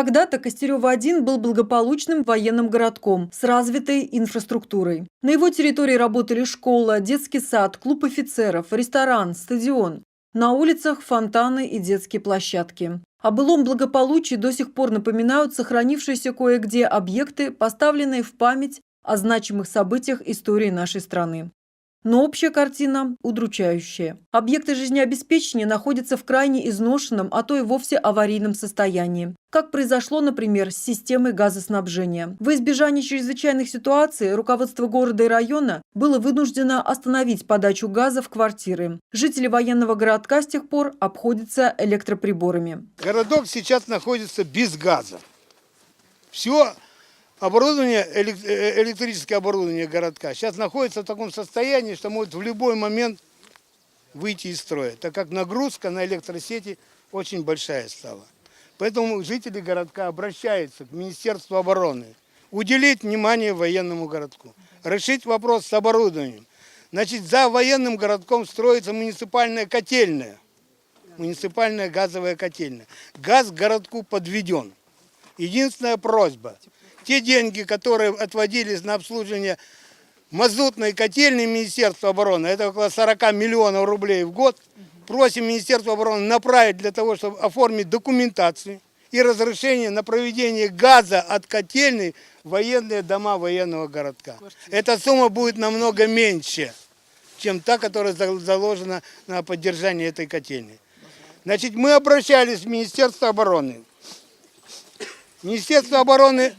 Когда-то Костерево-1 был благополучным военным городком с развитой инфраструктурой. На его территории работали школа, детский сад, клуб офицеров, ресторан, стадион. На улицах фонтаны и детские площадки. О былом благополучии до сих пор напоминают сохранившиеся кое-где объекты, поставленные в память о значимых событиях истории нашей страны. Но общая картина удручающая. Объекты жизнеобеспечения находятся в крайне изношенном, а то и вовсе аварийном состоянии. Как произошло, например, с системой газоснабжения. Во избежание чрезвычайных ситуаций руководство города и района было вынуждено остановить подачу газа в квартиры. Жители военного городка с тех пор обходятся электроприборами. Городок сейчас находится без газа. Все оборудование, электрическое оборудование городка сейчас находится в таком состоянии, что может в любой момент выйти из строя, так как нагрузка на электросети очень большая стала. Поэтому жители городка обращаются к Министерству обороны уделить внимание военному городку, решить вопрос с оборудованием. Значит, за военным городком строится муниципальная котельная, муниципальная газовая котельная. Газ к городку подведен. Единственная просьба. Те деньги, которые отводились на обслуживание мазутной котельной Министерства обороны, это около 40 миллионов рублей в год, просим Министерство обороны направить для того, чтобы оформить документацию и разрешение на проведение газа от котельной в военные дома военного городка. Эта сумма будет намного меньше, чем та, которая заложена на поддержание этой котельной. Значит, мы обращались в Министерство обороны. Министерство обороны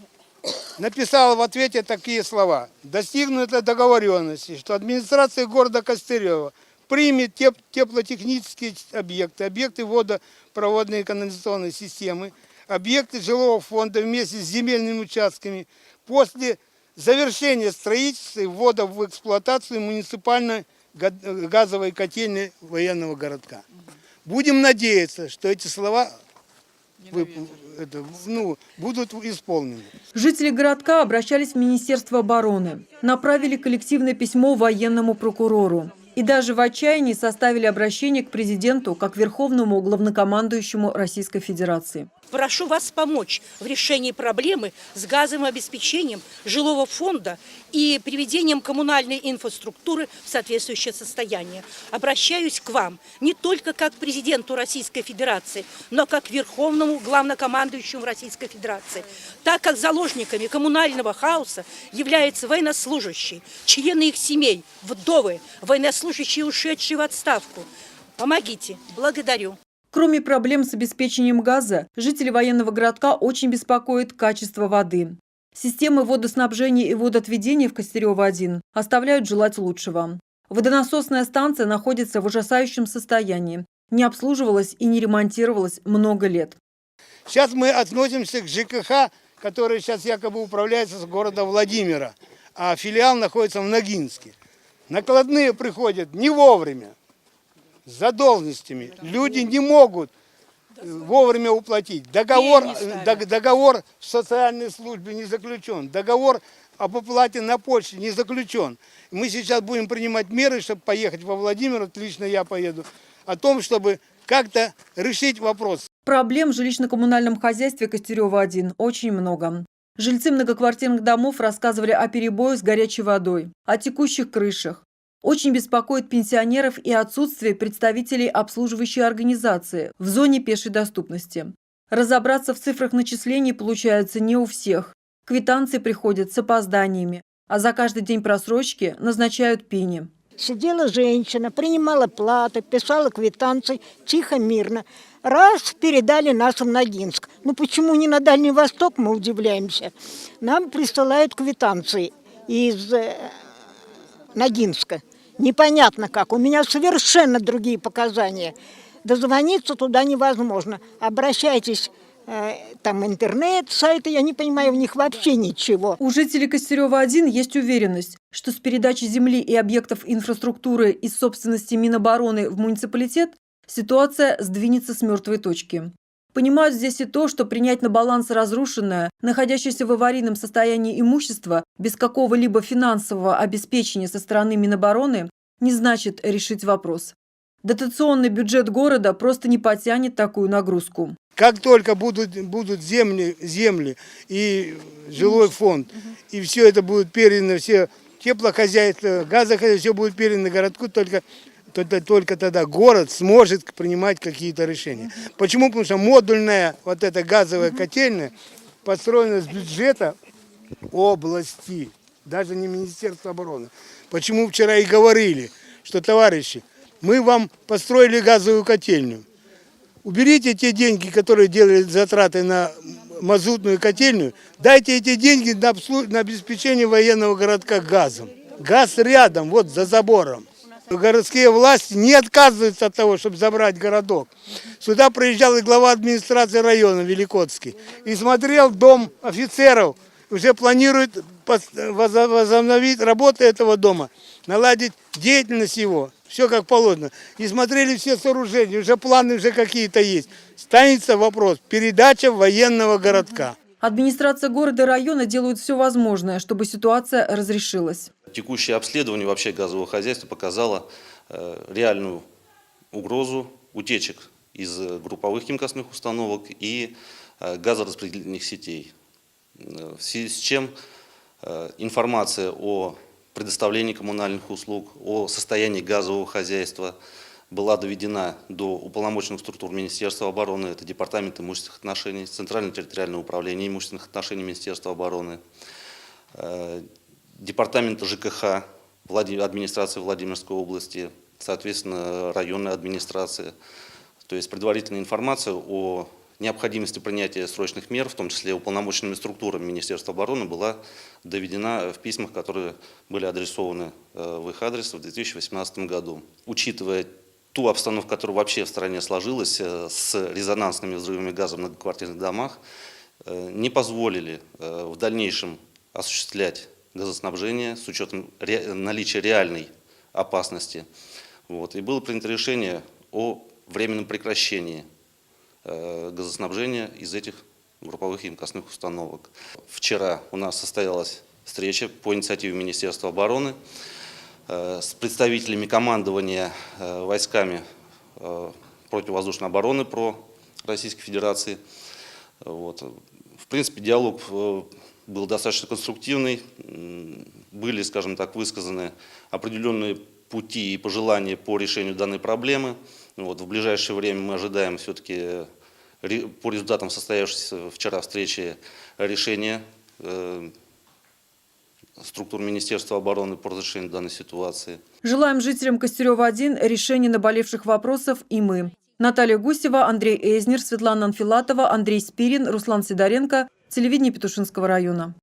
написала в ответе такие слова. Достигнута договоренности, что администрация города Костерево примет теплотехнические объекты, объекты водопроводной и канализационной системы, объекты жилого фонда вместе с земельными участками после завершения строительства и ввода в эксплуатацию муниципальной газовой котельной военного городка. Будем надеяться, что эти слова будут исполнены. Жители городка обращались в Министерство обороны, направили коллективное письмо военному прокурору и даже в отчаянии составили обращение к президенту как верховному главнокомандующему Российской Федерации. Прошу вас помочь в решении проблемы с газовым обеспечением жилого фонда и приведением коммунальной инфраструктуры в соответствующее состояние. Обращаюсь к вам не только как к президенту Российской Федерации, но как к верховному главнокомандующему Российской Федерации, так как заложниками коммунального хаоса являются военнослужащие, члены их семей, вдовы, военнослужащие, ушедшие в отставку. Помогите. Благодарю. Кроме проблем с обеспечением газа, жители военного городка очень беспокоит качество воды. Системы водоснабжения и водоотведения в Костерево-1 оставляют желать лучшего. Водонасосная станция находится в ужасающем состоянии, не обслуживалась и не ремонтировалась много лет. Сейчас мы относимся к ЖКХ, который сейчас якобы управляется с города Владимира, а филиал находится в Ногинске. Накладные приходят не вовремя. С задолженностями. Люди не могут вовремя уплатить. Договор в социальной службе не заключен. Договор об оплате на почте не заключен. Мы сейчас будем принимать меры, чтобы поехать во Владимир, лично я поеду, о том, чтобы как-то решить вопрос. Проблем в жилищно-коммунальном хозяйстве Костерево-1 очень много. Жильцы многоквартирных домов рассказывали о перебоях с горячей водой, о текущих крышах. Очень беспокоит пенсионеров и отсутствие представителей обслуживающей организации в зоне пешей доступности. Разобраться в цифрах начислений получается не у всех. Квитанции приходят с опозданиями, а за каждый день просрочки назначают пени. Сидела женщина, принимала платы, писала квитанции, тихо, мирно. Раз передали нас в Ногинск. Ну почему не на Дальний Восток, мы удивляемся. Нам присылают квитанции из Ногинска. Непонятно как. У меня совершенно другие показания. Дозвониться туда невозможно. Обращайтесь, там интернет, сайты, я не понимаю в них вообще ничего. У жителей Костерево-1 есть уверенность, что с передачей земли и объектов инфраструктуры из собственности Минобороны в муниципалитет ситуация сдвинется с мертвой точки. Понимают здесь и то, что принять на баланс разрушенное, находящееся в аварийном состоянии имущество без какого-либо финансового обеспечения со стороны Минобороны не значит решить вопрос. Дотационный бюджет города просто не потянет такую нагрузку. Как только будут земли и жилой фонд, и все это будет передано, все теплохозяйство, газохозяйство, все будет передано городку, только тогда город сможет принимать какие-то решения. Почему? Потому что модульная вот эта газовая котельная построена с бюджета области, даже не Министерства обороны. Почему вчера и говорили, что, товарищи, мы вам построили газовую котельную. Уберите те деньги, которые делали затраты на мазутную котельную, дайте эти деньги на обеспечение военного городка газом. Газ рядом, вот за забором. Городские власти не отказываются от того, чтобы забрать городок. Сюда приезжал и глава администрации района Великотский и смотрел дом офицеров. Уже планирует возобновить работу этого дома, наладить деятельность его. Все как положено. И смотрели все сооружения, уже планы уже какие-то есть. Станется вопрос передача военного городка. Администрация города и района делают все возможное, чтобы ситуация разрешилась. Текущее обследование вообще газового хозяйства показало реальную угрозу утечек из групповых химкосных установок и газораспределительных сетей. В связи с чем информация о предоставлении коммунальных услуг, о состоянии газового хозяйства была доведена до уполномоченных структур Министерства обороны, это Департамент имущественных отношений, Центральное территориальное управление имущественных отношений Министерства обороны, Департамент ЖКХ администрации Владимирской области, соответственно, районная администрация. То есть предварительная информация о необходимости принятия срочных мер, в том числе уполномоченными структурами Министерства обороны, была доведена в письмах, которые были адресованы в их адрес в 2018 году. Учитывая ту обстановку, которая вообще в стране сложилась с резонансными взрывами газа в многоквартирных домах, не позволили в дальнейшем осуществлять газоснабжение с учетом наличия реальной опасности. И было принято решение о временном прекращении газоснабжения из этих групповых химкосных установок. Вчера у нас состоялась встреча по инициативе Министерства обороны с представителями командования войсками противовоздушной обороны Российской Федерации. В принципе, диалог был достаточно конструктивный. Были, скажем так, высказаны определенные пути и пожелания по решению данной проблемы. В ближайшее время мы ожидаем все-таки по результатам состоявшейся вчера встречи решения структур Министерства обороны по разрешению данной ситуации. Желаем жителям Костерева-1 решения наболевших вопросов и мы. Наталья Гусева, Андрей Эзнер, Светлана Анфилатова, Андрей Спирин, Руслан Сидоренко. Телевидение Петушинского района.